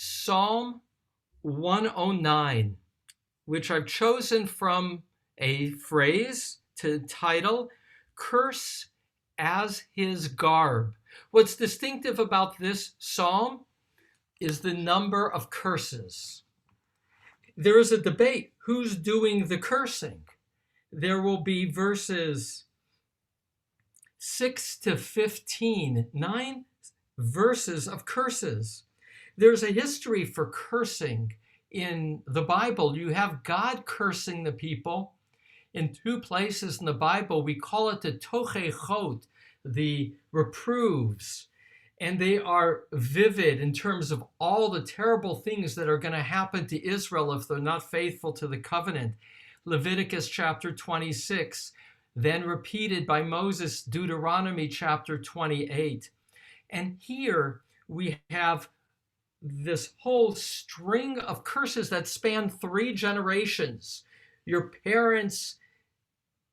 Psalm 109, which I've chosen from a phrase to title, Curse as His Garb. What's distinctive about this psalm is the number of curses. There is a debate, who's doing the cursing? There will be verses 6 to 15, 9 verses of curses. There's a history for cursing in the Bible. You have God cursing the people in two places in the Bible. We call it the tochechot, the reproofs. And they are vivid in terms of all the terrible things that are going to happen to Israel if they're not faithful to the covenant. Leviticus chapter 26, then repeated by Moses, Deuteronomy chapter 28. And here we have this whole string of curses that span 3 generations. Your parents,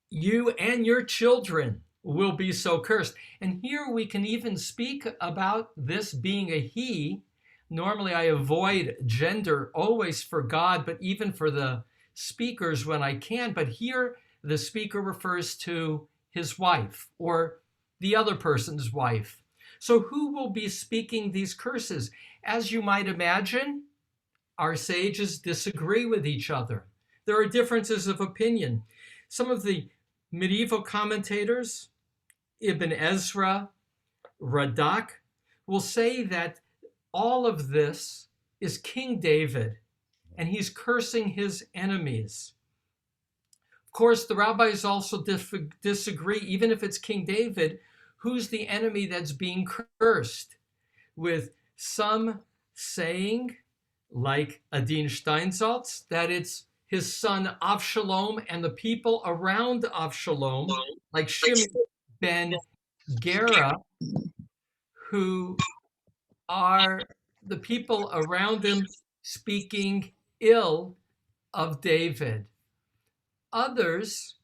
you and your children will be so cursed. And here we can even speak about this being a he. Normally I avoid gender always for God, but even for the speakers when I can. But here the speaker refers to his wife or the other person's wife. So who will be speaking these curses? As you might imagine, our sages disagree with each other. There are differences of opinion. Some of the medieval commentators, Ibn Ezra, Radak, will say that all of this is King David, and he's cursing his enemies. Of course, the rabbis also disagree, even if it's King David, who's the enemy that's being cursed, with some saying, like Adin Steinsaltz, that it's his son Avshalom and the people around Avshalom, like Shimon ben Gera, who are the people around him speaking ill of David. Others,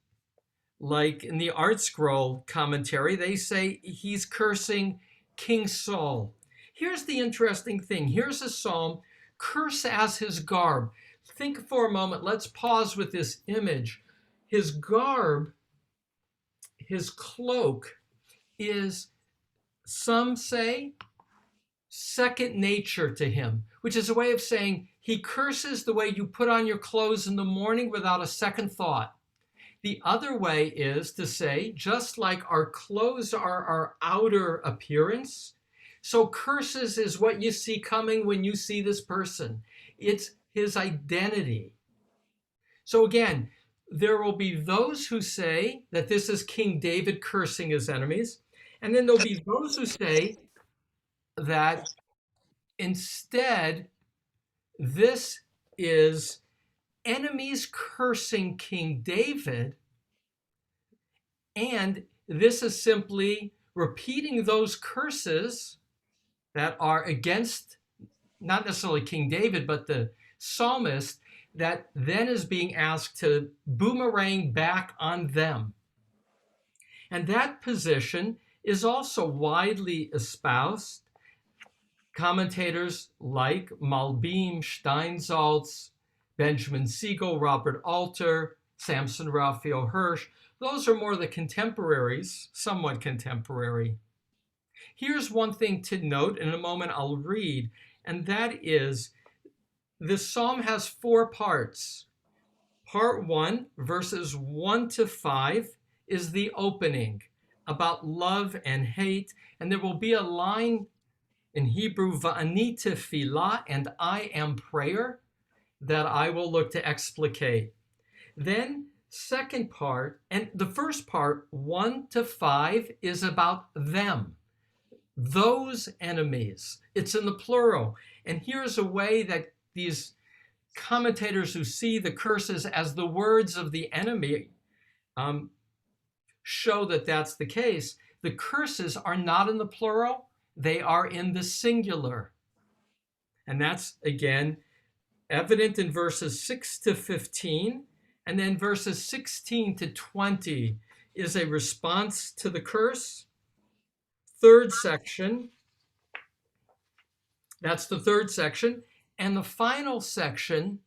like in the Art Scroll commentary, they say he's cursing King Saul. Here's the interesting thing. Here's a psalm, curse as his garb. Think for a moment. Let's pause with this image. His garb, his cloak, is, some say, second nature to him, which is a way of saying he curses the way you put on your clothes in the morning without a second thought. The other way is to say, just like our clothes are our outer appearance, so curses is what you see coming when you see this person. It's his identity. So again, there will be those who say that this is King David cursing his enemies, and then there'll be those who say that instead this is enemies cursing King David, and this is simply repeating those curses that are against not necessarily King David, but the psalmist, that then is being asked to boomerang back on them. And that position is also widely espoused. Commentators like Malbim, Steinsaltz, Benjamin Siegel, Robert Alter, Samson Raphael Hirsch, those are more the contemporaries, somewhat contemporary. Here's one thing to note, in a moment I'll read, and that is the psalm has 4 parts. Part 1, verses 1 to 5, is the opening about love and hate, and there will be a line in Hebrew, Va'ani tefillah, and I am prayer, that I will look to explicate. Then, second part, and the first part, 1 to 5, is about them, those enemies. It's in the plural. And here's a way that these commentators who see the curses as the words of the enemy show that that's the case. The curses are not in the plural, they are in the singular. And that's, again, evident in verses 6 to 15. And then verses 16 to 20 is a response to the curse. Third section, that's the third section. And the final section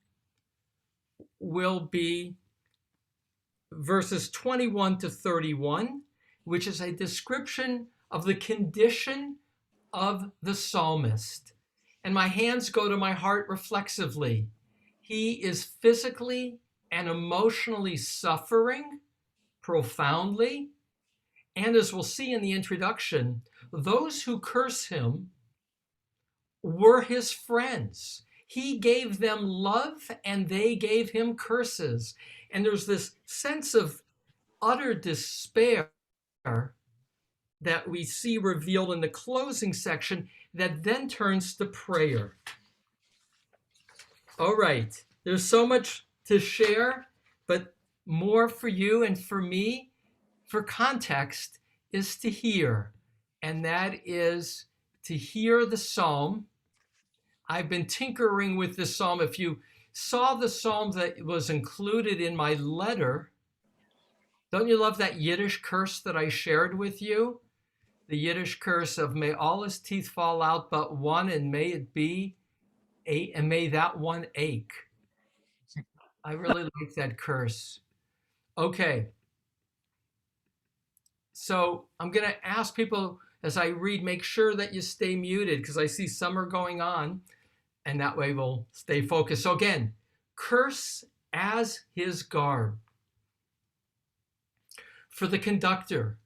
will be verses 21 to 31, which is a description of the condition of the psalmist. And my hands go to my heart reflexively. He is physically and emotionally suffering profoundly. And as we'll see in the introduction, those who curse him were his friends. He gave them love and they gave him curses. And there's this sense of utter despair that we see revealed in the closing section that then turns to prayer. All right, there's so much to share, but more for you and for me, for context, is to hear. And that is to hear the psalm. I've been tinkering with this psalm. If you saw the psalm that was included in my letter, don't you love that Yiddish curse that I shared with you? The Yiddish curse of may all his teeth fall out but one, and may it be eight, and may that one ache. I really like that curse. Okay. So I'm going to ask people as I read, make sure that you stay muted because I see some are going on, and that way we'll stay focused. So again, curse as his garb. For the conductor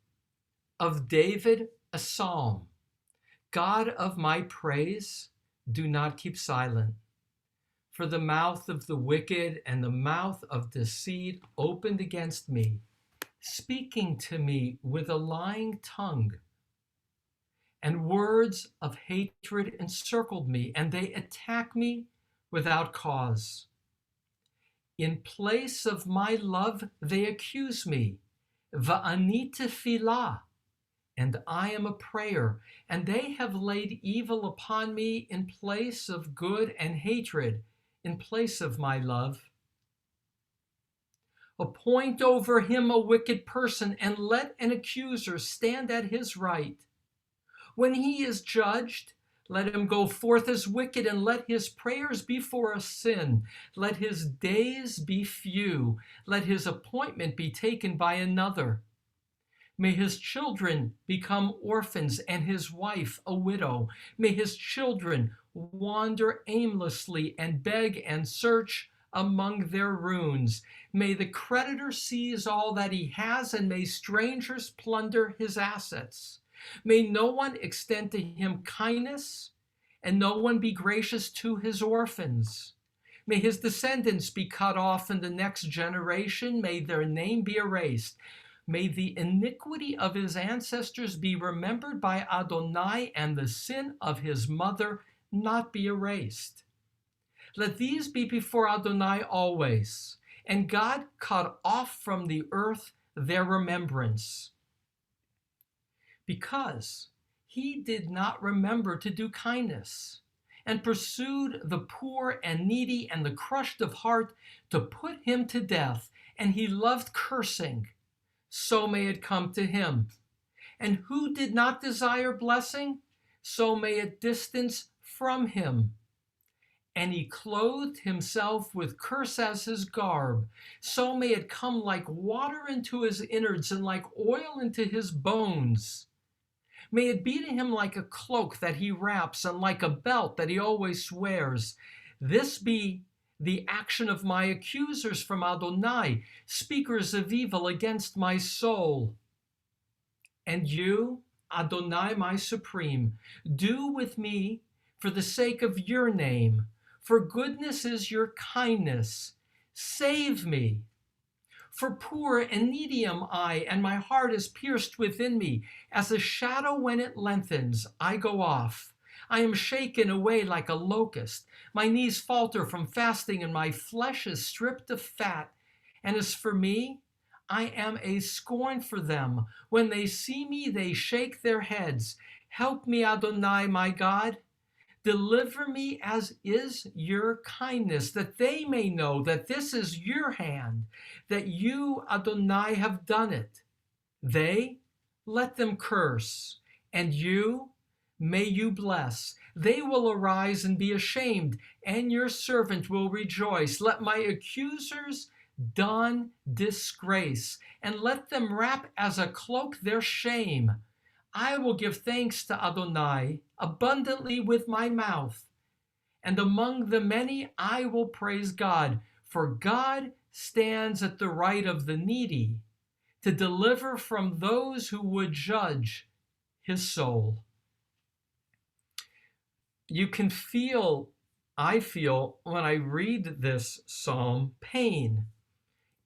of David, a psalm. God of my praise, do not keep silent. For the mouth of the wicked and the mouth of deceit opened against me, speaking to me with a lying tongue. And words of hatred encircled me, and they attack me without cause. In place of my love, they accuse me. Va'ani tefillah, and I am a prayer, and they have laid evil upon me in place of good, and hatred in place of my love. Appoint over him a wicked person, and let an accuser stand at his right. When he is judged, let him go forth as wicked, and let his prayers be for a sin. Let his days be few. Let his appointment be taken by another. May his children become orphans, and his wife a widow. May his children wander aimlessly and beg and search among their ruins. May the creditor seize all that he has, and may strangers plunder his assets. May no one extend to him kindness, and no one be gracious to his orphans. May his descendants be cut off in the next generation. May their name be erased. May the iniquity of his ancestors be remembered by Adonai, and the sin of his mother not be erased. Let these be before Adonai always, and God cut off from the earth their remembrance. Because he did not remember to do kindness, and pursued the poor and needy and the crushed of heart to put him to death, and he loved cursing, so may it come to him. And who did not desire blessing, so may it distance from him. And he clothed himself with curse as his garb, so may it come like water into his innards, and like oil into his bones. May it be to him like a cloak that he wraps, and like a belt that he always wears. This be the action of my accusers from Adonai, speakers of evil against my soul. And you, Adonai, my supreme, do with me for the sake of your name, for goodness is your kindness. Save me. For poor and needy am I, and my heart is pierced within me. As a shadow when it lengthens, I go off. I am shaken away like a locust. My knees falter from fasting, and my flesh is stripped of fat. And as for me, I am a scorn for them. When they see me, they shake their heads. Help me, Adonai, my God. Deliver me as is your kindness, that they may know that this is your hand, that you, Adonai, have done it. They, let them curse, and you, may you bless. They will arise and be ashamed, and your servant will rejoice. Let my accusers don disgrace, and let them wrap as a cloak their shame. I will give thanks to Adonai abundantly with my mouth, and among the many I will praise God, for God stands at the right of the needy to deliver from those who would judge his soul. You can feel, I feel, when I read this psalm, pain.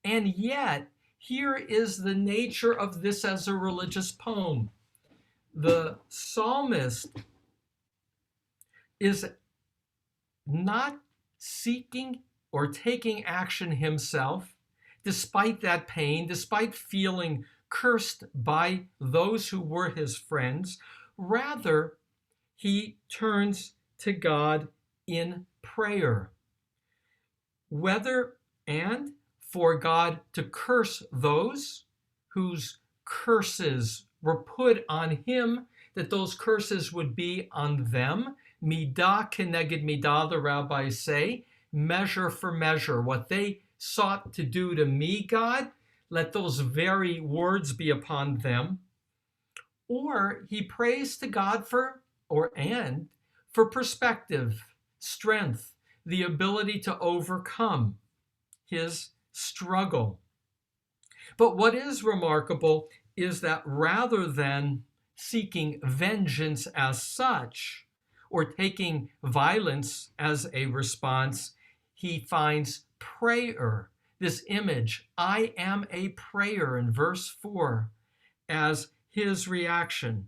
And yet, here is the nature of this as a religious poem. The psalmist is not seeking or taking action himself, despite that pain, despite feeling cursed by those who were his friends. Rather, he turns to God in prayer, whether and for God to curse those whose curses were put on him, that those curses would be on them. Midah keneged midah, the rabbis say, measure for measure. What they sought to do to me, God, let those very words be upon them. Or he prays to God for perspective, strength, the ability to overcome his struggle. But what is remarkable is that rather than seeking vengeance as such, or taking violence as a response, he finds prayer, this image, I am a prayer in verse 4, as his reaction.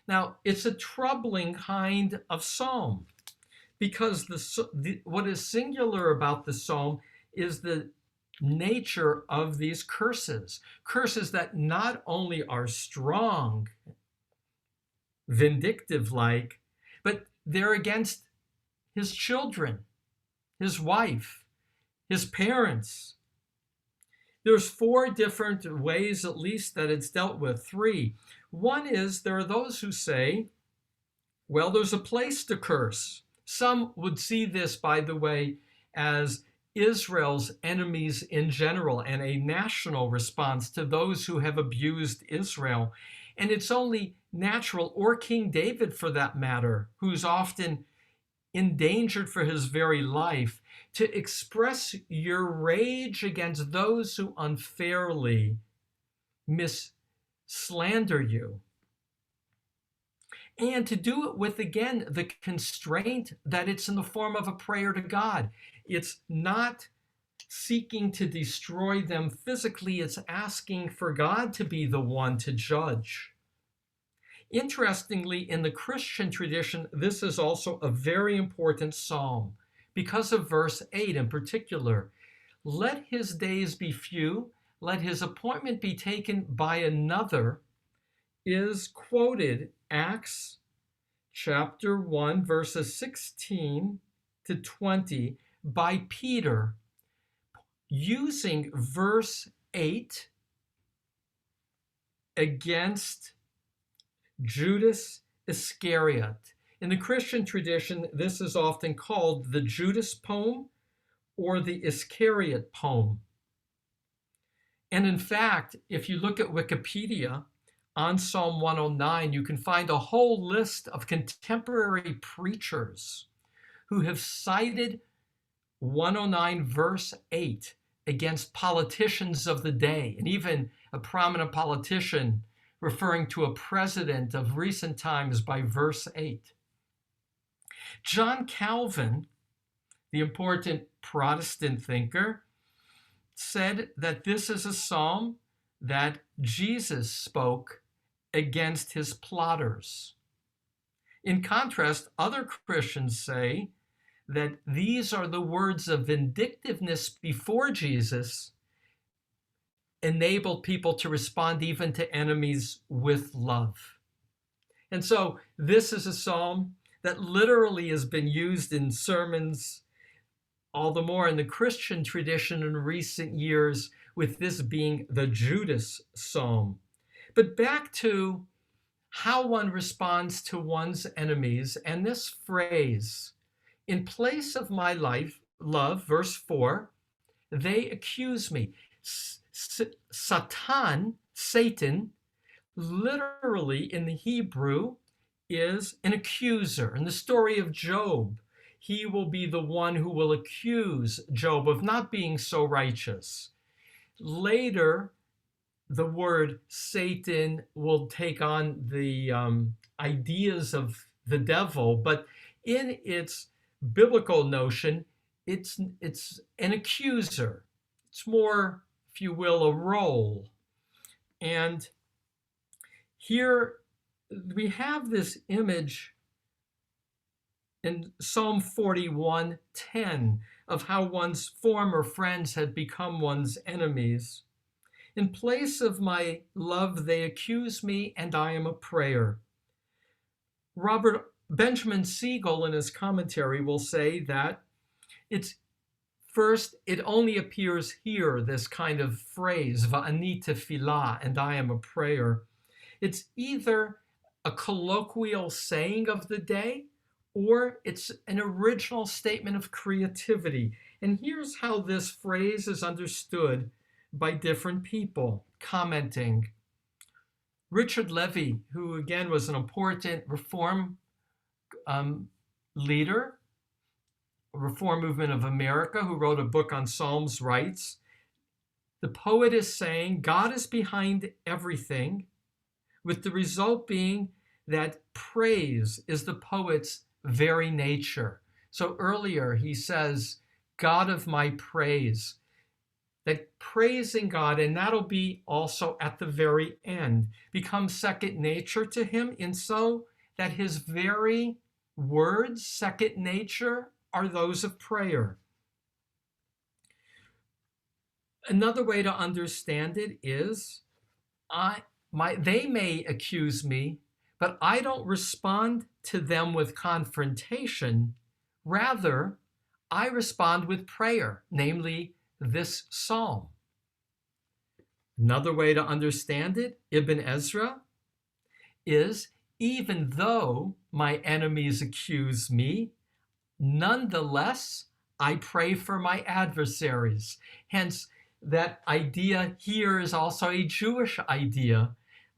Now, it's a troubling kind of psalm, because what is singular about the psalm is the nature of these curses that not only are strong, vindictive-like, but they're against his children, his wife, his parents. There's 4 different ways, at least, that it's dealt with. 3. One is there are those who say, well, there's a place to curse. Some would see this, by the way, as Israel's enemies in general and a national response to those who have abused Israel. And it's only natural, or King David for that matter, who's often endangered for his very life, to express your rage against those who unfairly slander you. And to do it with, again, the constraint that it's in the form of a prayer to God. It's not seeking to destroy them physically, it's asking for God to be the one to judge. Interestingly, in the Christian tradition, this is also a very important psalm because of verse 8 in particular. Let his days be few, let his appointment be taken by another, is quoted Acts chapter 1, verses 16 to 20 by Peter, using verse 8 against Judas Iscariot. In the Christian tradition, this is often called the Judas poem or the Iscariot poem. And in fact, if you look at Wikipedia on Psalm 109, you can find a whole list of contemporary preachers who have cited 109 verse 8 against politicians of the day, and even a prominent politician referring to a president of recent times by verse 8. John Calvin, the important Protestant thinker, said that this is a psalm that Jesus spoke against his plotters. In contrast, other Christians say that these are the words of vindictiveness before Jesus enabled people to respond even to enemies with love. And so this is a psalm that literally has been used in sermons, all the more in the Christian tradition in recent years, with this being the Judas psalm. But back to how one responds to one's enemies. And this phrase, in place of my love, verse 4, they accuse me. Satan, literally in the Hebrew, is an accuser. In the story of Job, he will be the one who will accuse Job of not being so righteous. Later, the word Satan will take on the ideas of the devil, but in its biblical notion, it's an accuser. It's more, if you will, a role. And here we have this image in Psalm 41:10 of how one's former friends had become one's enemies. In place of my love, they accuse me, and I am a prayer. Robert Benjamin Siegel, in his commentary, will say that it's first, it only appears here, this kind of phrase, va'ani tefillah, and I am a prayer. It's either a colloquial saying of the day, or it's an original statement of creativity. And here's how this phrase is understood by different people commenting. Richard Levy, who again was an important reform leader, Reform Movement of America, who wrote a book on Psalms, writes, the poet is saying God is behind everything, with the result being that praise is the poet's very nature. So earlier he says, God of my praise, that praising God, and that'll be also at the very end, becomes second nature to him, and so that his very words, second nature, are those of prayer. Another way to understand it is, they may accuse me, but I don't respond to them with confrontation. Rather, I respond with prayer, namely this psalm. Another way to understand it, Ibn Ezra, is even though my enemies accuse me, nonetheless, I pray for my adversaries. Hence, that idea here is also a Jewish idea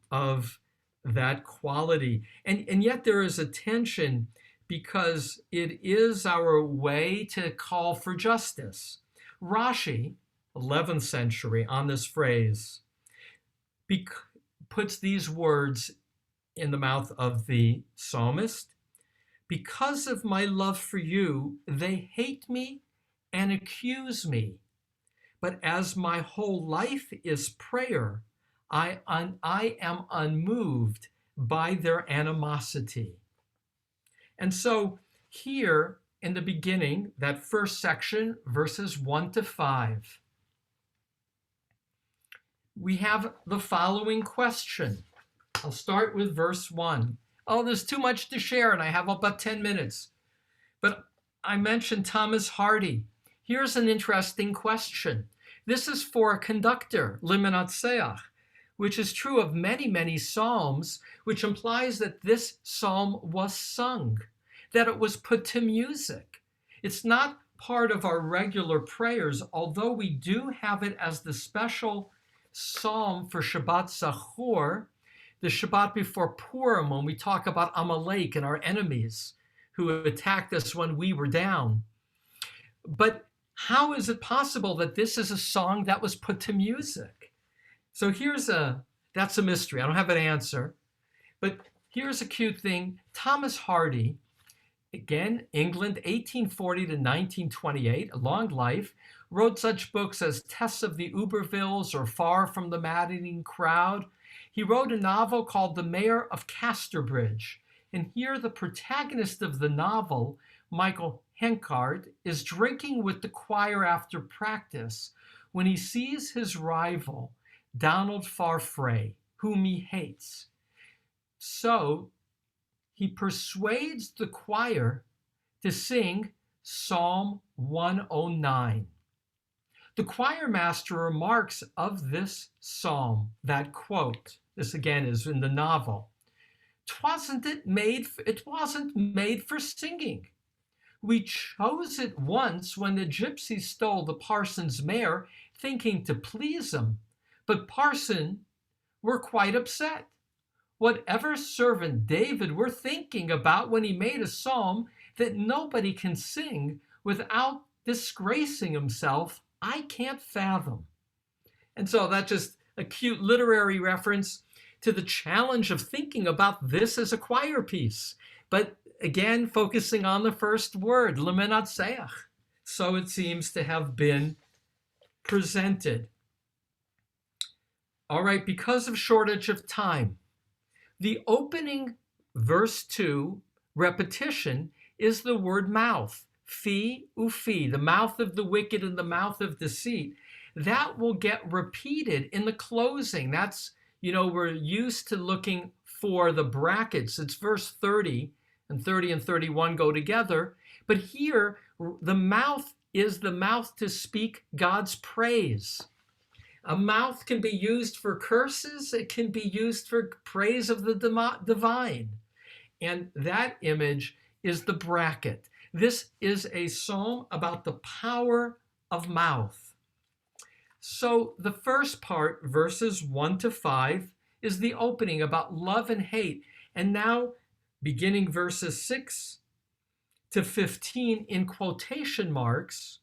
of that quality. And yet there is a tension because it is our way to call for justice. Rashi, 11th century, on this phrase, puts these words in the mouth of the psalmist. Because of my love for you, they hate me and accuse me. But as my whole life is prayer, I am unmoved by their animosity. And so here in the beginning, that first section, verses 1-5, we have the following question. I'll start with verse 1. Oh, there's too much to share, and I have about 10 minutes. But I mentioned Thomas Hardy. Here's an interesting question. This is for a conductor, limenatseach, which is true of many, many psalms, which implies that this psalm was sung, that it was put to music. It's not part of our regular prayers, although we do have it as the special psalm for Shabbat Zachor, the Shabbat before Purim, when we talk about Amalek and our enemies who attacked us when we were down. But how is it possible that this is a song that was put to music? So that's a mystery. I don't have an answer. But here's a cute thing. Thomas Hardy, again, England, 1840 to 1928, a long life, wrote such books as Tess of the Ubervilles or Far from the Maddening Crowd. He wrote a novel called The Mayor of Casterbridge. And here the protagonist of the novel, Michael Henkart, is drinking with the choir after practice when he sees his rival, Donald Farfrae, whom he hates. So he persuades the choir to sing Psalm 109. The choir master remarks of this psalm, that quote, this again is in the novel, It wasn't made for singing. We chose it once when the gypsies stole the parson's mare, thinking to please him. But parson were quite upset. Whatever servant David were thinking about when he made a psalm that nobody can sing without disgracing himself, I can't fathom. And so that's just a cute literary reference to the challenge of thinking about this as a choir piece. But again, focusing on the first word, lemenatseach. So it seems to have been presented. All right, because of shortage of time, the opening verse 2 repetition is the word mouth, fi ufi, the mouth of the wicked and the mouth of deceit. That will get repeated in the closing. That's, we're used to looking for the brackets. It's verse 30, and 30 and 31 go together. But here, the mouth is the mouth to speak God's praise. A mouth can be used for curses. It can be used for praise of the divine. And that image is the bracket. This is a psalm about the power of mouth. So the first part, verses 1 to 5, is the opening about love and hate. And now, beginning verses 6 to 15 in quotation marks,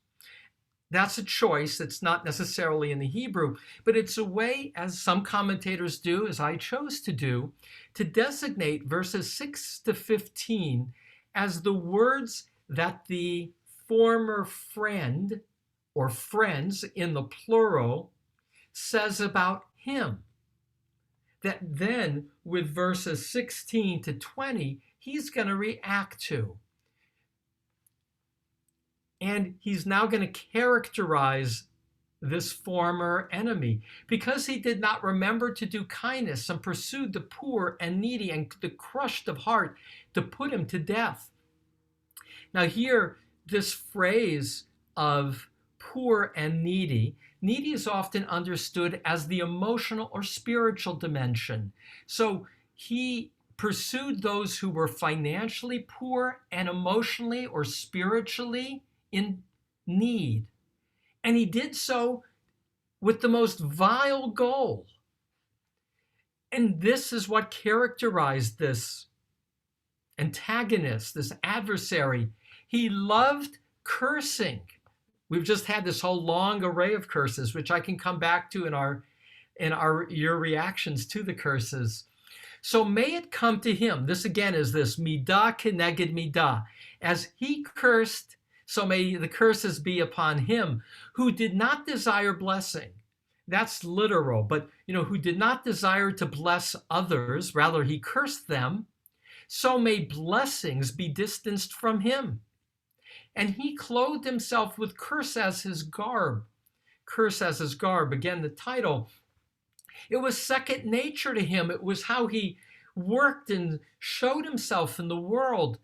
that's a choice. It's not necessarily in the Hebrew, but it's a way, as some commentators do, as I chose to do, to designate verses 6 to 15 as the words that the former friend or friends in the plural says about him. That then with verses 16 to 20, he's going to react to. And he's now going to characterize this former enemy because he did not remember to do kindness and pursued the poor and needy and the crushed of heart to put him to death. Now here, this phrase of poor and needy is often understood as the emotional or spiritual dimension. So he pursued those who were financially poor and emotionally or spiritually in need. And he did so with the most vile goal. And this is what characterized this antagonist, this adversary. He loved cursing. We've just had this whole long array of curses, which I can come back to in your reactions to the curses. So may it come to him. This again is this midah keneged midah. As he cursed, so may the curses be upon him who did not desire blessing. That's literal, but who did not desire to bless others, rather he cursed them. So may blessings be distanced from him. And he clothed himself with curse as his garb. Curse as his garb, again the title. It was second nature to him. It was how he worked and showed himself in the world.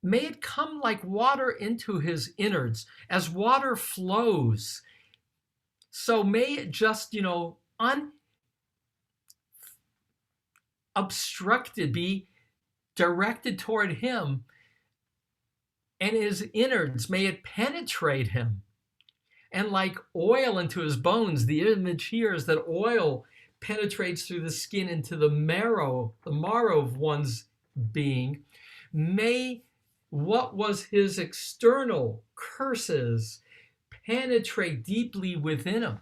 May it come like water into his innards, as water flows. So may it just, unobstructed be directed toward him, and his innards, may it penetrate him. And like oil into his bones, the image here is that oil penetrates through the skin into the marrow of one's being. May what was his external curses penetrate deeply within him.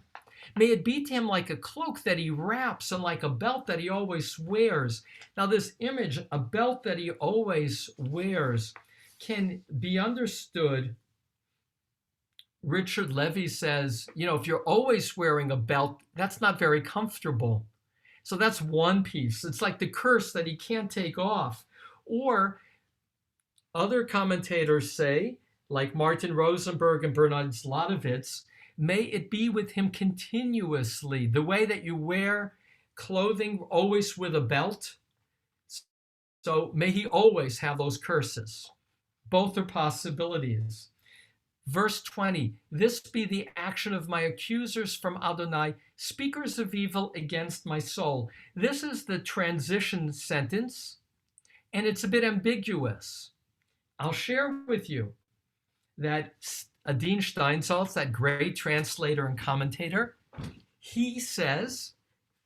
May it be to him like a cloak that he wraps and like a belt that he always wears. Now this image, a belt that he always wears, can be understood. Richard Levy says, if you're always wearing a belt, that's not very comfortable. So that's one piece. It's like the curse that he can't take off. Or other commentators say, like Martin Rosenberg and Bernard Zlotowitz, may it be with him continuously, the way that you wear clothing always with a belt. So may he always have those curses. Both are possibilities. Verse 20, this be the action of my accusers from Adonai, speakers of evil against my soul. This is the transition sentence and it's a bit ambiguous. I'll share with you that Adin Steinsaltz, that great translator and commentator, he says,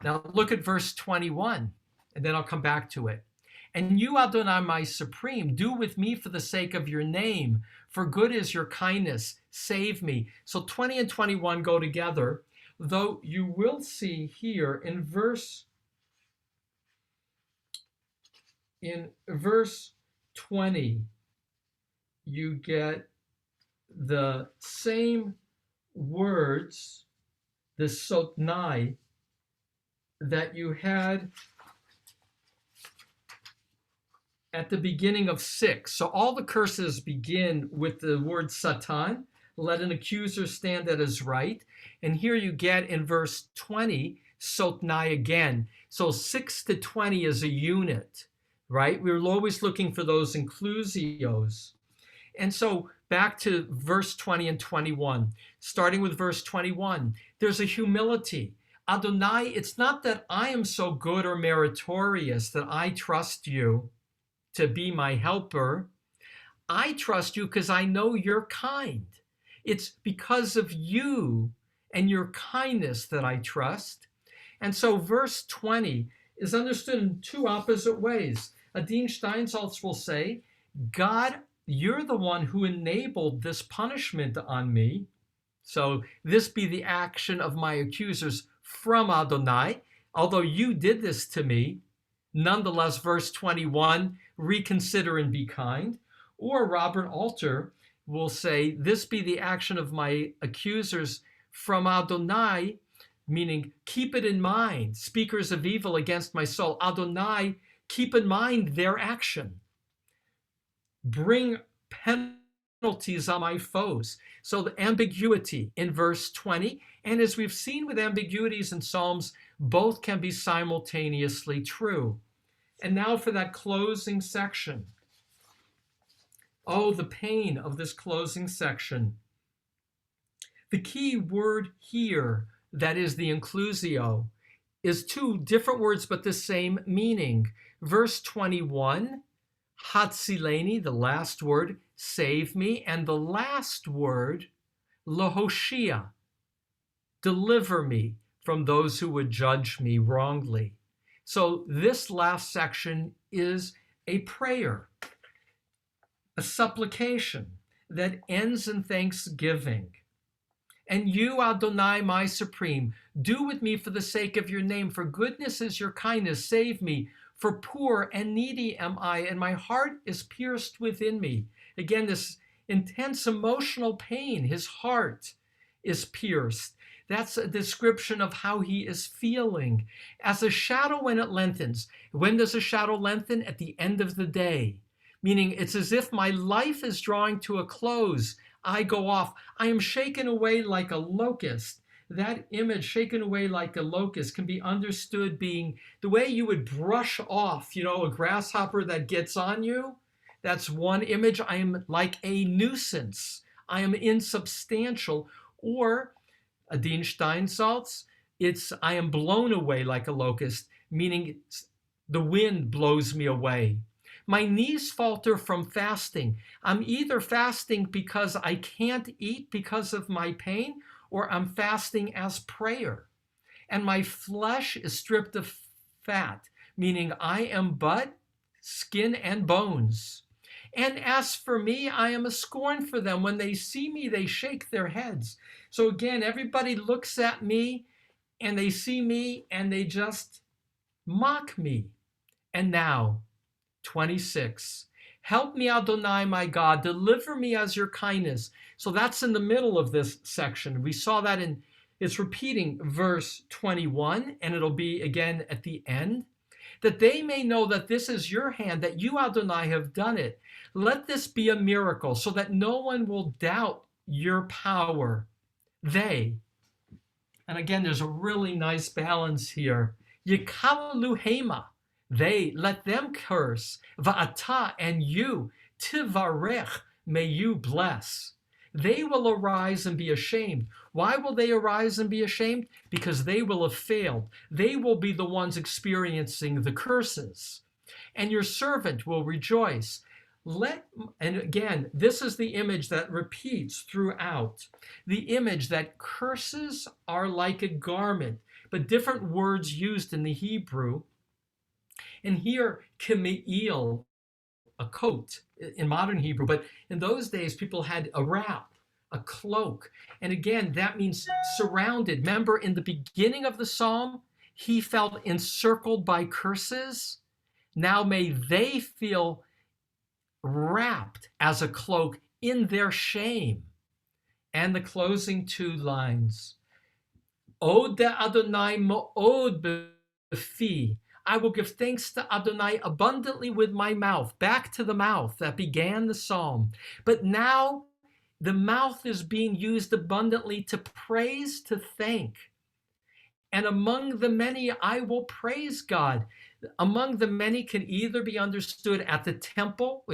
now look at verse 21, and then I'll come back to it. And you, Adonai, my supreme, do with me for the sake of your name, for good is your kindness, save me. So 20 and 21 go together, though you will see here in verse 20, you get the same words, the sotnai, that you had at the beginning of 6. So all the curses begin with the word satan, let an accuser stand at his right. And here you get in verse 20, sotnai again. So 6 to 20 is a unit, right? We're always looking for those inclusios. And so back to verse 20 and 21, starting with verse 21, there's a humility. Adonai, it's not that I am so good or meritorious that I trust you to be my helper. I trust you because I know you're kind. It's because of you and your kindness that I trust. And so verse 20 is understood in two opposite ways. Adin Steinsaltz will say, God, you're the one who enabled this punishment on me. So this be the action of my accusers from Adonai. Although you did this to me, nonetheless, verse 21, reconsider and be kind. Or Robert Alter will say, this be the action of my accusers from Adonai, meaning keep it in mind, speakers of evil against my soul. Adonai, keep in mind their action. Bring penalties on my foes. So the ambiguity in verse 20, and as we've seen with ambiguities in Psalms, both can be simultaneously true. And now for that closing section. Oh, the pain of this closing section. The key word here, that is the inclusio, is two different words but the same meaning. Verse 21, Hatzileni, the last word, save me, and the last word, Lahoshia, deliver me from those who would judge me wrongly. So this last section is a prayer, a supplication that ends in thanksgiving. And you, Adonai, my supreme, do with me for the sake of your name, for goodness is your kindness, save me. For poor and needy am I, and my heart is pierced within me. Again, this intense emotional pain, his heart is pierced. That's a description of how he is feeling. As a shadow when it lengthens. When does a shadow lengthen? At the end of the day. Meaning it's as if my life is drawing to a close. I go off. I am shaken away like a locust. That image, shaken away like a locust, can be understood being the way you would brush off, a grasshopper that gets on you. That's one image. I am like a nuisance. I am insubstantial. Or Adin Steinsaltz, it's I am blown away like a locust, meaning the wind blows me away. My knees falter from fasting. I'm either fasting because I can't eat because of my pain, or I'm fasting as prayer. And my flesh is stripped of fat, meaning I am but skin and bones. And as for me, I am a scorn for them. When they see me, they shake their heads. So again, everybody looks at me and they see me and they just mock me. And now, 26. Help me, Adonai, my God. Deliver me as your kindness. So that's in the middle of this section. We saw that it's repeating verse 21, and it'll be again at the end. That they may know that this is your hand, that you, Adonai, have done it. Let this be a miracle so that no one will doubt your power. They, and again, there's a really nice balance here. Yikalu hema. They, let them curse. Va'ata, and you, tivarech, may you bless. They will arise and be ashamed. Why will they arise and be ashamed? Because they will have failed. They will be the ones experiencing the curses. and your servant will rejoice. And again, this is the image that repeats throughout. The image that curses are like a garment, but different words used in the Hebrew. And here, kemeel, a coat in modern Hebrew, but in those days, people had a wrap, a cloak. And again, that means surrounded. Remember, in the beginning of the psalm, he felt encircled by curses. Now may they feel wrapped as a cloak in their shame. And the closing two lines. Od de Adonai mo'od befi. I will give thanks to Adonai abundantly with my mouth. Back to the mouth that began the psalm. But now the mouth is being used abundantly to praise, to thank. And among the many, I will praise God. Among the many can either be understood at the temple,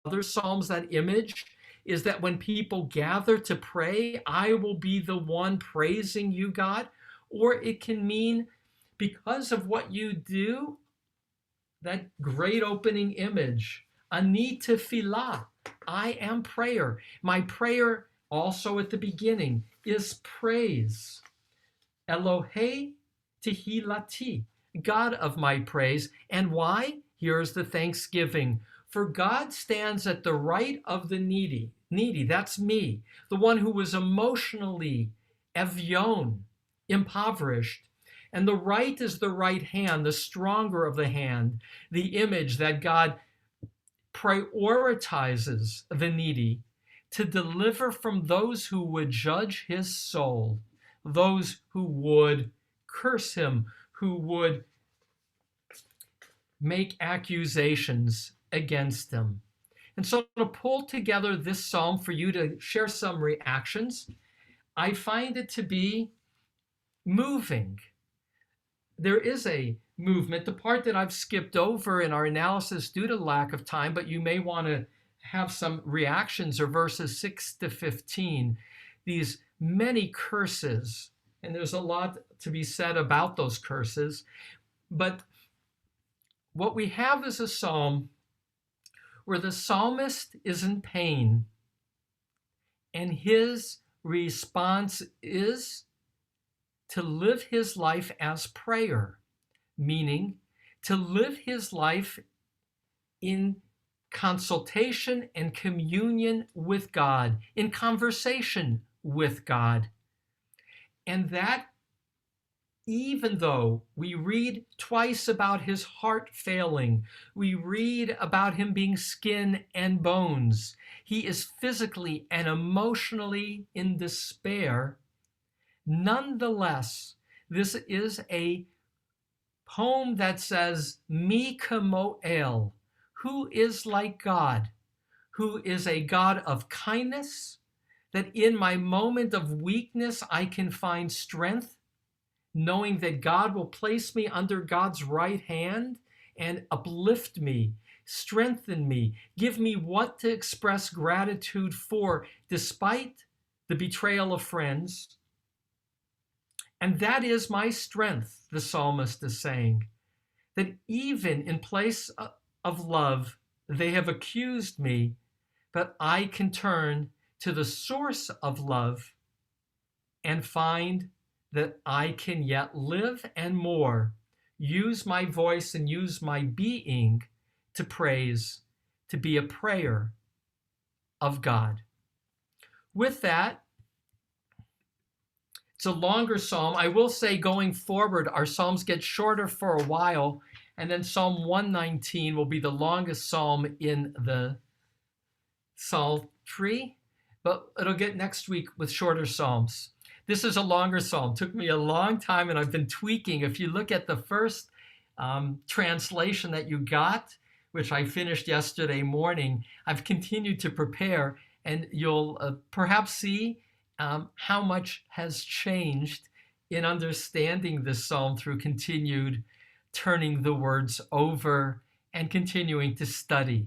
other psalms, that image is that when people gather to pray, I will be the one praising you, God. Or it can mean because of what you do, that great opening image, ani tefillah, I am prayer. My prayer also at the beginning is praise. Elohe tehilati, God of my praise. And why? Here's the thanksgiving. For God stands at the right of the needy. Needy, that's me, the one who was emotionally evyon, impoverished. And the right is the right hand, the stronger of the hand, the image that God prioritizes the needy to deliver from those who would judge his soul, those who would curse him, who would make accusations against him. And so to pull together this psalm for you to share some reactions, I find it to be moving. There is a movement, the part that I've skipped over in our analysis due to lack of time, but you may want to have some reactions, are verses 6 to 15. These many curses, and there's a lot to be said about those curses, but what we have is a psalm where the psalmist is in pain, and his response is to live his life as prayer, meaning to live his life in consultation and communion with God, in conversation with God. And that, even though we read twice about his heart failing, we read about him being skin and bones, he is physically and emotionally in despair. Nonetheless, this is a poem that says, Mi kamo el, who is like God, who is a God of kindness, that in my moment of weakness I can find strength, knowing that God will place me under God's right hand and uplift me, strengthen me, give me what to express gratitude for, despite the betrayal of friends. And that is my strength, the psalmist is saying, that even in place of love, they have accused me, but I can turn to the source of love and find that I can yet live and more, use my voice and use my being to praise, to be a prayer of God. With that, it's a longer psalm. I will say going forward, our psalms get shorter for a while, and then Psalm 119 will be the longest psalm in the Psaltery, but it'll get next week with shorter psalms. This is a longer psalm. It took me a long time, and I've been tweaking. If you look at the first translation that you got, which I finished yesterday morning, I've continued to prepare, and you'll perhaps see how much has changed in understanding this psalm through continued turning the words over and continuing to study.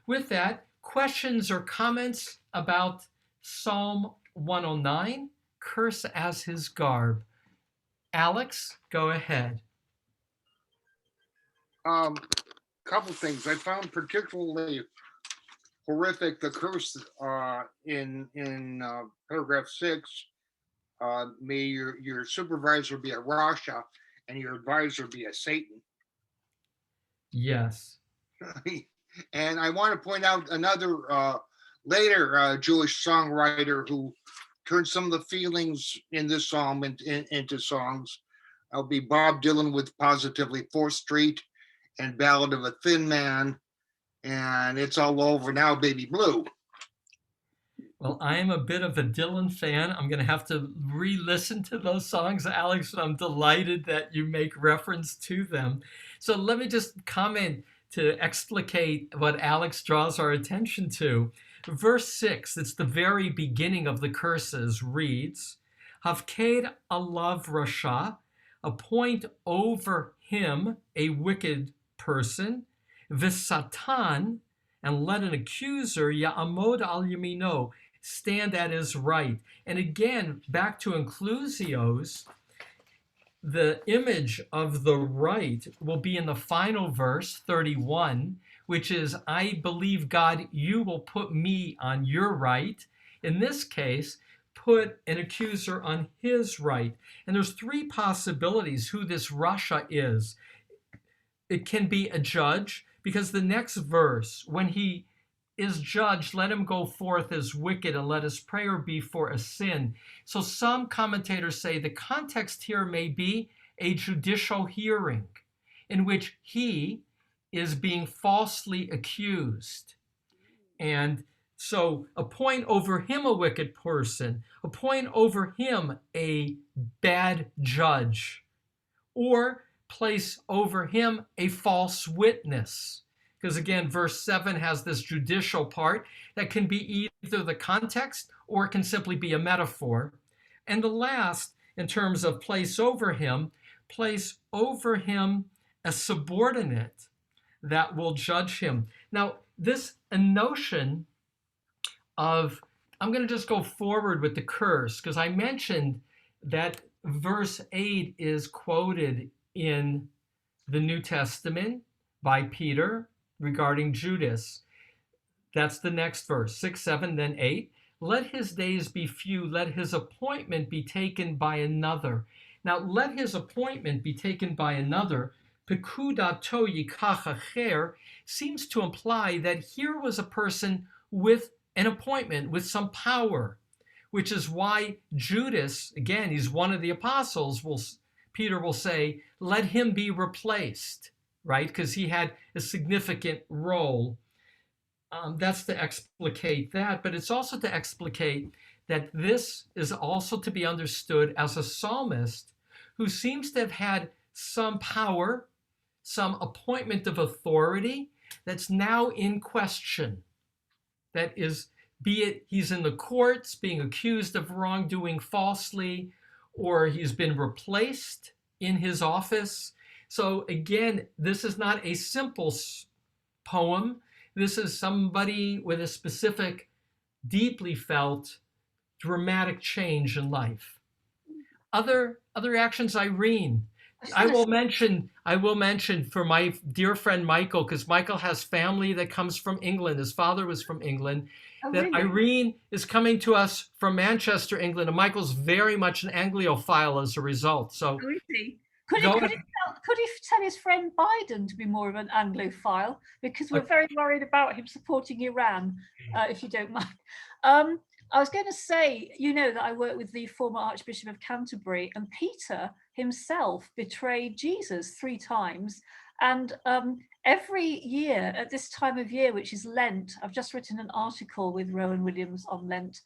With that, questions or comments about Psalm 109, curse as his garb? Alex, go ahead. couple things. I found particularly horrific the curse in paragraph 6. May your supervisor be a Rasha and your advisor be a Satan. Yes. And I want to point out another later Jewish songwriter who turned some of the feelings in this psalm into songs. I'll be Bob Dylan with Positively 4th Street and Ballad of a Thin Man, and It's All Over Now, Baby Blue. Well, I am a bit of a Dylan fan. I'm going to have to re-listen to those songs, Alex. I'm delighted that you make reference to them. So let me just comment to explicate what Alex draws our attention to. Verse 6, it's the very beginning of the curses, reads, Havked alav rasha, appoint over him a wicked person, visatan, and let an accuser, ya'amod al yamino, stand at his right. And again, back to inclusios, the image of the right will be in the final verse, 31, which is, I believe, God, you will put me on your right. In this case, put an accuser on his right. And there's three possibilities who this Rasha is. It can be a judge, because the next verse, when he is judged, let him go forth as wicked and let his prayer be for a sin. So some commentators say the context here may be a judicial hearing in which he is being falsely accused. And so appoint over him a wicked person, appoint over him a bad judge, or place over him a false witness. Because again, verse 7 has this judicial part that can be either the context or it can simply be a metaphor. And the last, in terms of place over him a subordinate that will judge him. Now, this notion of, I'm going to just go forward with the curse, because I mentioned that verse 8 is quoted in the New Testament by Peter regarding Judas. That's the next verse, 6, 7, then 8. Let his days be few, let his appointment be taken by another. Now, let his appointment be taken by another, pekudato yikach acher, seems to imply that here was a person with an appointment, with some power, which is why Judas, again, he's one of the apostles, Peter will say, let him be replaced, right? Because he had a significant role. That's to explicate that, but it's also to explicate that this is also to be understood as a psalmist who seems to have had some power, some appointment of authority that's now in question. That is, be it he's in the courts being accused of wrongdoing falsely, or he's been replaced in his office. So again, this is not a simple poem. This is somebody with a specific, deeply felt, dramatic change in life. Other actions, Irene. I will mention for my dear friend Michael, because Michael has family that comes from England. His father was from England. That really? Irene is coming to us from Manchester, England, and Michael's very much an Anglophile as a result. So, really? Could he tell his friend Biden to be more of an Anglophile? Because we're very worried about him supporting Iran, if you don't mind. I was going to say, you know, that I work with the former Archbishop of Canterbury, and Peter himself betrayed Jesus 3 times. And every year at this time of year, which is Lent, I've just written an article with Rowan Williams on Lent.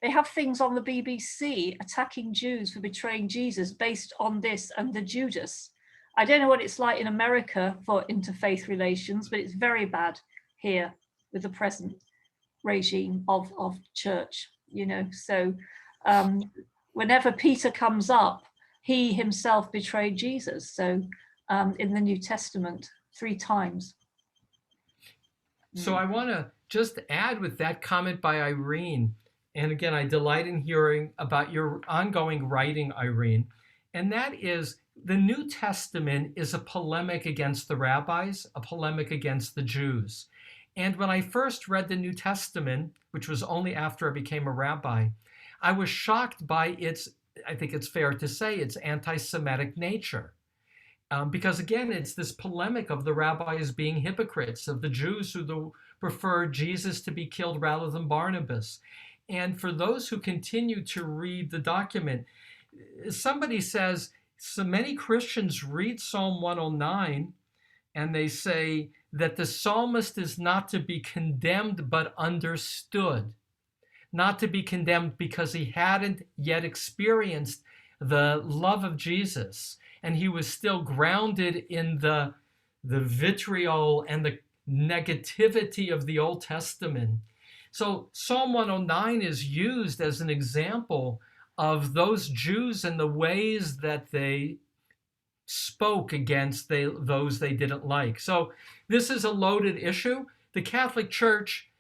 They have things on the BBC attacking Jews for betraying Jesus based on this and the Judas. I don't know what it's like in America for interfaith relations, but it's very bad here with the present regime of church, you know. So whenever Peter comes up, he himself betrayed Jesus. So in the New Testament 3 times. So I want to just add with that comment by Irene. And again, I delight in hearing about your ongoing writing, Irene. And that is, the New Testament is a polemic against the rabbis, a polemic against the Jews. And when I first read the New Testament, which was only after I became a rabbi, I was shocked by its, I think it's fair to say, its anti-Semitic nature. Because again, it's this polemic of the rabbis being hypocrites, of the Jews who prefer Jesus to be killed rather than Barnabas. And for those who continue to read the document, somebody says, so many Christians read Psalm 109 and they say that the psalmist is not to be condemned but understood, not to be condemned because he hadn't yet experienced the love of Jesus, and he was still grounded in the vitriol and the negativity of the Old Testament. So Psalm 109 is used as an example of those Jews and the ways that they spoke against those they didn't like. So this is a loaded issue. The Catholic Church,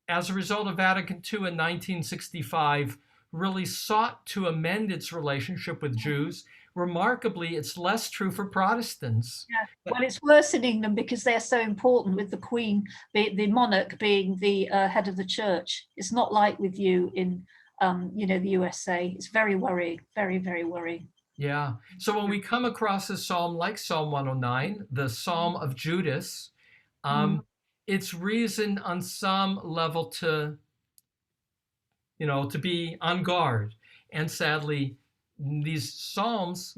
as a result of Vatican II in 1965, really sought to amend its relationship with Jews. Remarkably, it's less true for Protestants. Yeah. Well, it's worsening them because they're so important, with the Queen, the monarch being the head of the church. It's not like with you in the USA. It's very worrying, very, very worrying. Yeah. So when we come across a psalm like Psalm 109, the Psalm of Judas, it's reason on some level to be on guard. And sadly, these psalms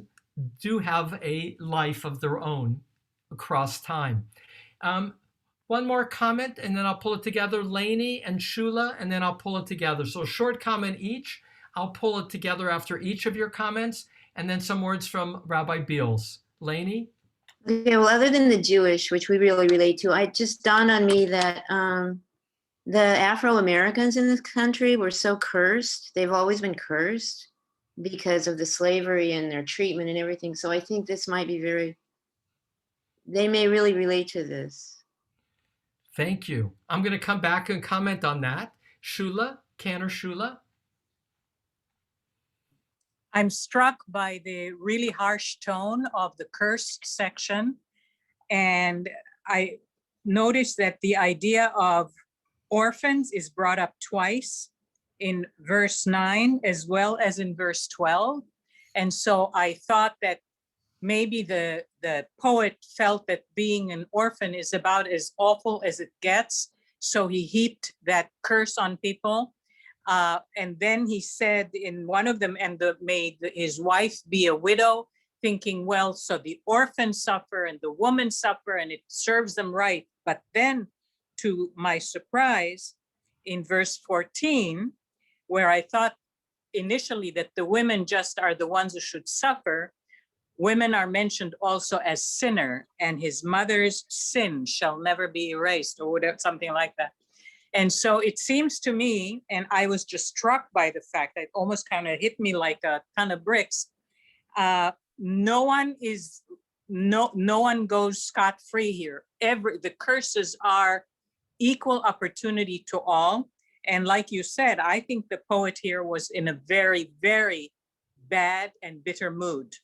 do have a life of their own across time. One more comment, and then I'll pull it together. Lainey and Shula, and then I'll pull it together. So a short comment each. I'll pull it together after each of your comments, and then some words from Rabbi Beals. Lainey? Okay, well, other than the Jewish, which we really relate to, it just dawned on me that the Afro-Americans in this country were so cursed. They've always been cursed because of the slavery and their treatment and everything. So I think this might be they may really relate to this. Thank you. I'm going to come back and comment on that. Shula, Canner Shula. I'm struck by the really harsh tone of the cursed section. And I noticed that the idea of orphans is brought up twice in verse 9 as well as in verse 12. And so I thought that maybe the poet felt that being an orphan is about as awful as it gets. So he heaped that curse on people. And then he said in one of them, and made his wife be a widow, thinking, well, so the orphans suffer and the women suffer and it serves them right. But then, to my surprise, in verse 14, where I thought initially that the women just are the ones who should suffer, women are mentioned also as sinner, and his mother's sin shall never be erased, or whatever, something like that. And so it seems to me, and I was just struck by the fact that it almost kind of hit me like a ton of bricks. No one goes scot-free here. The curses are equal opportunity to all. And like you said, I think the poet here was in a very, very bad and bitter mood.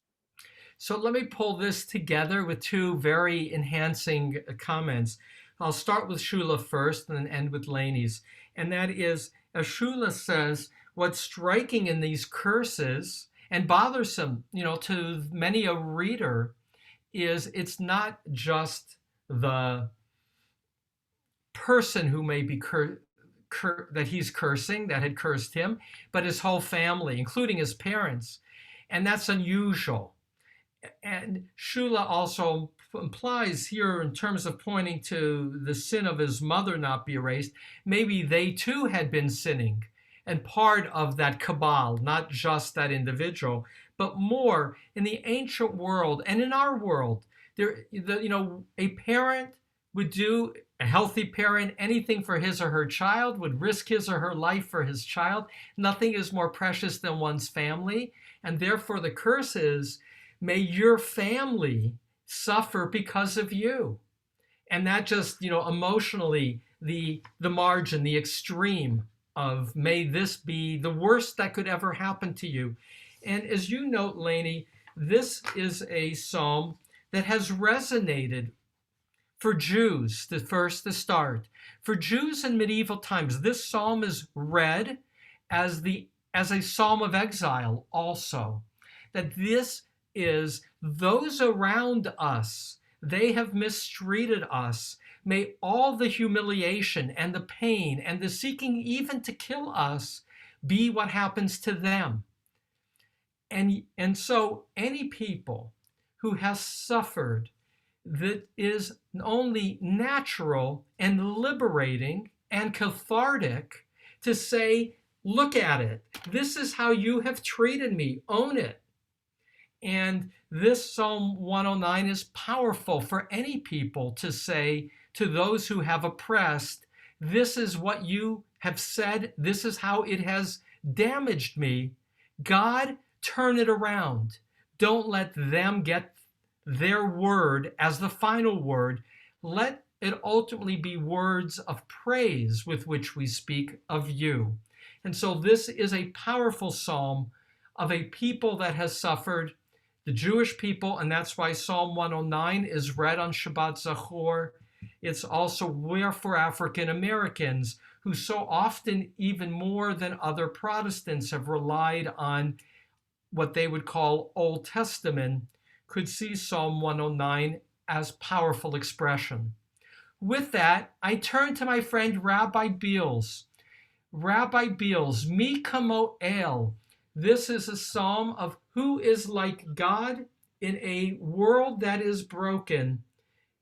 So let me pull this together with two very enhancing comments. I'll start with Shula first and then end with Lainey's. And that is, as Shula says, what's striking in these curses and bothersome, to many a reader, is it's not just the person who may be that he's cursing, that had cursed him, but his whole family, including his parents. And that's unusual. And Shula also implies here, in terms of pointing to the sin of his mother not be erased, maybe they too had been sinning and part of that cabal, not just that individual, but more in the ancient world and in our world. A parent would do, a healthy parent, anything for his or her child, would risk his or her life for his child. Nothing is more precious than one's family. And therefore the curse is, may your family suffer because of you. And that just, emotionally, the margin, the extreme of, may this be the worst that could ever happen to you. And as you note, Lainey, this is a psalm that has resonated for Jews, the first to start. For Jews in medieval times, this psalm is read as a psalm of exile also. That this is those around us, they have mistreated us. May all the humiliation and the pain and the seeking even to kill us be what happens to them. And so any people who has suffered, that is only natural and liberating and cathartic to say, look at it. This is how you have treated me. Own it. And this Psalm 109 is powerful for any people to say to those who have oppressed, this is what you have said. This is how it has damaged me. God, turn it around. Don't let them get their word as the final word. Let it ultimately be words of praise with which we speak of you. And so this is a powerful psalm of a people that has suffered, the Jewish people, and that's why Psalm 109 is read on Shabbat Zachor. It's also for African Americans who so often, even more than other Protestants, have relied on what they would call Old Testament, could see Psalm 109 as powerful expression. With that, I turn to my friend Rabbi Beals. Rabbi Beals, Mi Kamo El. This is a psalm of who is like God in a world that is broken.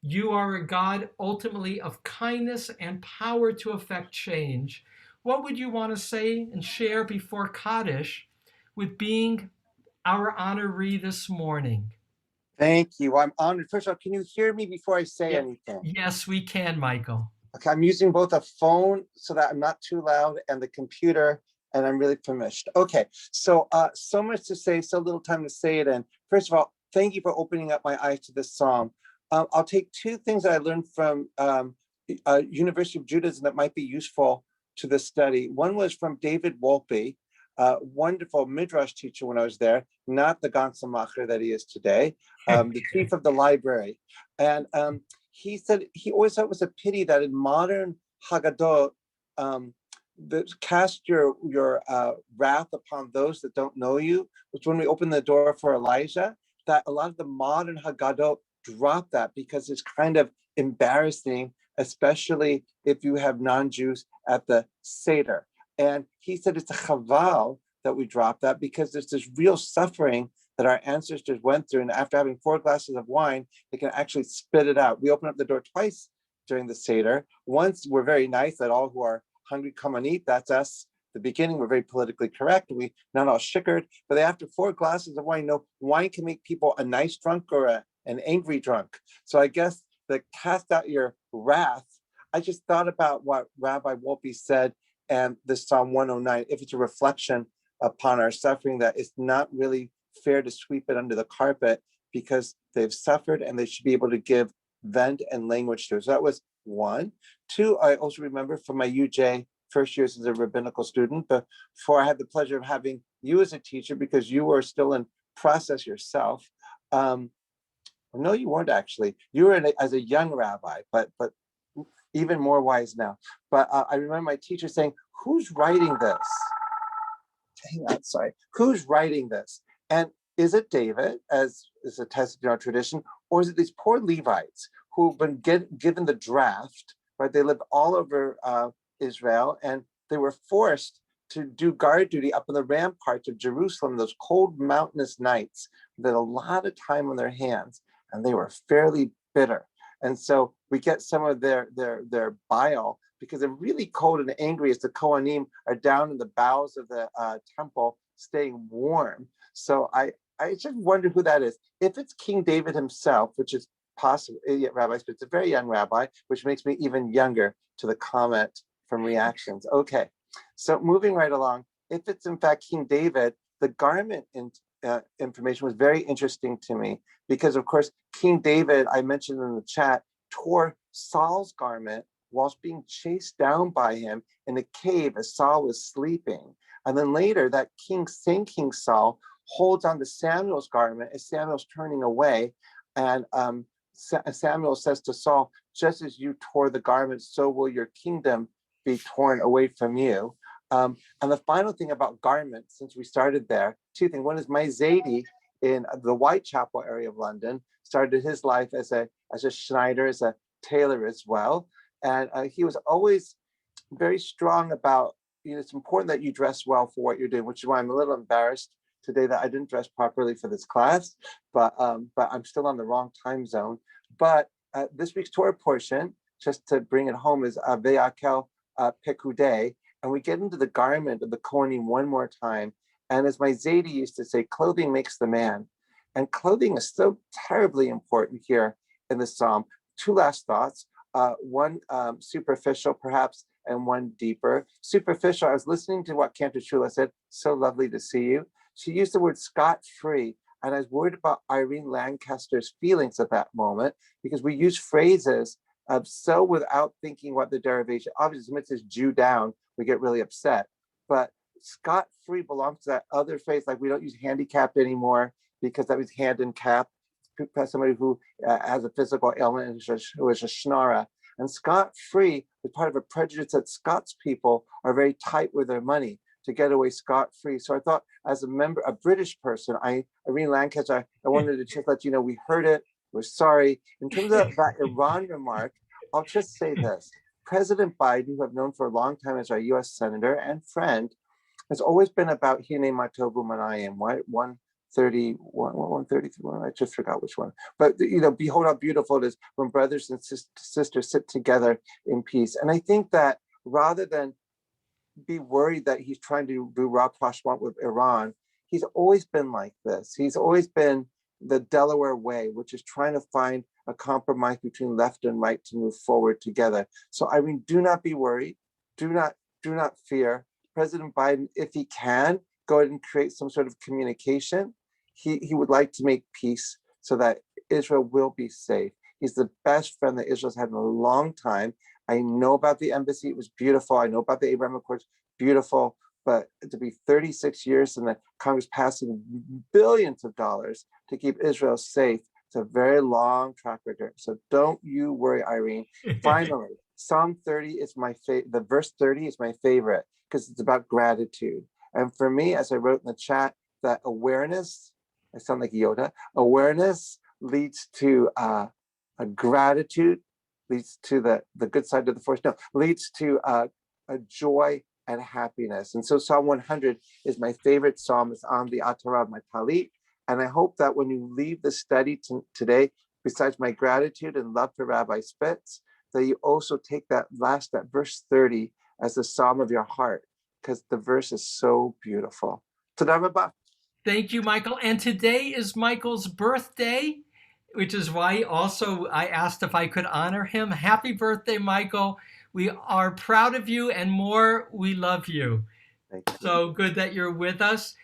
You are a God ultimately of kindness and power to effect change. What would you want to say and share before Kaddish with being our honoree this morning? Thank you. I'm honored. First of all, can you hear me before I say Yeah. anything? Yes, we can, Michael. Okay, I'm using both a phone so that I'm not too loud and the computer, and I'm really famished. Okay, so much to say, so little time to say it. And first of all, thank you for opening up my eyes to this psalm. I'll take two things that I learned from University of Judaism that might be useful to the study. One was from David Wolpe, wonderful midrash teacher when I was there, not the Ganzamacher that he is today, the chief of the library. And he said he always thought it was a pity that in modern Haggadot, cast your wrath upon those that don't know you, which when we open the door for Elijah, that a lot of the modern Haggadot drop that because it's kind of embarrassing, especially if you have non-Jews at the Seder. And he said it's a chaval that we drop that because there's this real suffering that our ancestors went through. And after having 4 glasses of wine, they can actually spit it out. We open up the door twice during the Seder. Once we're very nice that all who are hungry come and eat. That's us. The beginning, we're very politically correct. We not all shickered, but after 4 glasses of wine, wine can make people a nice drunk or an angry drunk. So I guess the cast out your wrath. I just thought about what Rabbi Wolpe said and this Psalm 109, if it's a reflection upon our suffering, that it's not really fair to sweep it under the carpet because they've suffered and they should be able to give vent and language to it. So that was one. Two, I also remember from my UJ first years as a rabbinical student, before I had the pleasure of having you as a teacher because you were still in process yourself. No, you weren't actually. You were as a young rabbi, but even more wise now. But I remember my teacher saying, who's writing this? Hang on, sorry. Who's writing this? And is it David, as is attested in our tradition, or is it these poor Levites who've been given the draft, right? They lived all over Israel, and they were forced to do guard duty up in the ramparts of Jerusalem, those cold mountainous nights, with a lot of time on their hands, and they were fairly bitter. And so we get some of their bile because they're really cold and angry as the Kohanim are down in the bowels of the temple staying warm. So I just wonder who that is. If it's King David himself, which is possible, rabbis, but it's a very young rabbi, which makes me even younger to the comment from reactions. Okay, so moving right along, if it's in fact King David, the garment information was very interesting to me because, of course, King David, I mentioned in the chat, tore Saul's garment whilst being chased down by him in a cave as Saul was sleeping. And then later, that same King Saul holds on to Samuel's garment as Samuel's turning away. And Samuel says to Saul, just as you tore the garment, so will your kingdom be torn away from you. And the final thing about garments, since we started there, two things. One is my Zadie in the Whitechapel area of London started his life as a Schneider, as a tailor as well. And he was always very strong about, it's important that you dress well for what you're doing, which is why I'm a little embarrassed today that I didn't dress properly for this class, but I'm still on the wrong time zone. But this week's Torah portion, just to bring it home, is Ve'akel Pekudei, and we get into the garment of the Kohanim one more time. And as my Zadie used to say, clothing makes the man. And clothing is so terribly important here in the Psalm. Two last thoughts, one superficial perhaps, and one deeper. Superficial, I was listening to what Cantor Shula said, so lovely to see you. She used the word scot-free, and I was worried about Irene Lancaster's feelings at that moment, because we use phrases so without thinking what the derivation, obviously when it says Jew down, we get really upset, but scot-free belongs to that other phrase, like we don't use handicapped anymore because that was hand and cap, somebody who has a physical ailment and who is a schnara. And scot-free is part of a prejudice that Scots people are very tight with their money to get away scot-free. So I thought, as a British person, Irene Lancaster, I wanted to just let you know we heard it, we're sorry. In terms of that Iran remark, I'll just say this. President Biden, who I've known for a long time as our US Senator and friend, has always been about Hine Matovu Manayim, 133, I just forgot which one. But behold how beautiful it is when brothers and sisters sit together in peace. And I think that rather than be worried that he's trying to do rapprochement with Iran, he's always been like this. He's always been the Delaware way, which is trying to find a compromise between left and right to move forward together. So I mean, do not be worried. Do not fear. President Biden, if he can, go ahead and create some sort of communication. He would like to make peace so that Israel will be safe. He's the best friend that Israel's had in a long time. I know about the embassy, it was beautiful. I know about the Abraham Accords, beautiful. But to be 36 years and the Congress passing billions of dollars to keep Israel safe, it's a very long track record. So don't you worry, Irene. Finally, Psalm 30 is my favorite. The verse 30 is my favorite because it's about gratitude. And for me, as I wrote in the chat, that awareness, I sound like Yoda, awareness leads to a gratitude, leads to the good side of the force, no, leads to a joy and happiness. And so Psalm 100 is my favorite psalm. It's on the Atara of my Talit. And I hope that when you leave the study today, besides my gratitude and love for Rabbi Spitz, that you also take that verse 30 as the psalm of your heart, because the verse is so beautiful. Toda rabah. Thank you, Michael. And today is Michael's birthday, which is why also I asked if I could honor him. Happy birthday, Michael. We are proud of you, and more, we love you. Thank you. So good that you're with us.